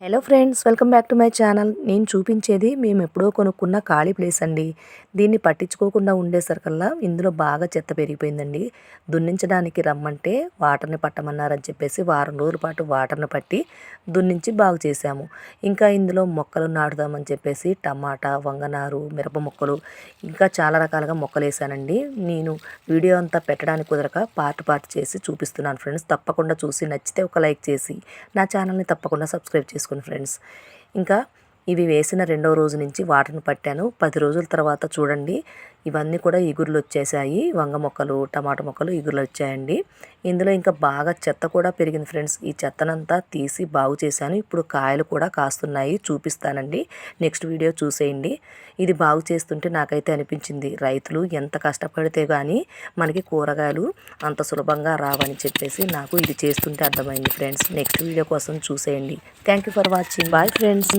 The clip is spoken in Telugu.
Hello friends, welcome back to my channel. నేను చూపించేది మేము ఎప్పుడో కొనుక్కున్న ఖాళీ ప్లేస్ అండి. దీన్ని పట్టించుకోకుండా ఉండేసరికల్లా ఇందులో బాగా చెత్త పెరిగిపోయిందండి. దున్నించడానికి రమ్మంటే వాటర్ని పట్టమన్నారని చెప్పేసి వారం రోజుల పాటు వాటర్ని పట్టి దున్నించి బాగు చేశాము. ఇంకా ఇందులో మొక్కలు నాటుదామని చెప్పేసి టమాటా, వంగనారు, మిరప మొక్కలు ఇంకా చాలా రకాలుగా మొక్కలు వేసానండి. నేను వీడియో అంతా పెట్టడానికి కుదరక పార్ట్ చేసి చూపిస్తున్నాను ఫ్రెండ్స్. తప్పకుండా చూసి నచ్చితే ఒక లైక్ చేసి నా ఛానల్ని తప్పకుండా సబ్స్క్రైబ్ చేసుకోండి ఫ్రెండ్స్. ఇంకా ఇవి వేసిన రెండవ రోజు నుంచి వాటర్ని పట్టాను. 10 రోజుల తర్వాత చూడండి, ఇవన్నీ కూడా ఇగుర్లు వచ్చేసాయి. వంగ మొక్కలు, టమాటా మొక్కలు ఇగుర్లు వచ్చాయండి. ఇందులో ఇంకా బాగా చెత్త కూడా పెరిగింది ఫ్రెండ్స్. ఈ చెత్తనంతా తీసి బాగు చేశాను. ఇప్పుడు కాయలు కూడా కాస్తున్నాయి, చూపిస్తానండి. నెక్స్ట్ వీడియో చూసేయండి. ఇది బాగు చేస్తుంటే నాకైతే అనిపించింది, రైతులు ఎంత కష్టపడితే కానీ మనకి కూరగాయలు అంత సులభంగా రావని చెప్పేసి నాకు ఇది చేస్తుంటే అర్థమైంది ఫ్రెండ్స్. నెక్స్ట్ వీడియో కోసం చూసేయండి. Thank you for watching. Bye friends.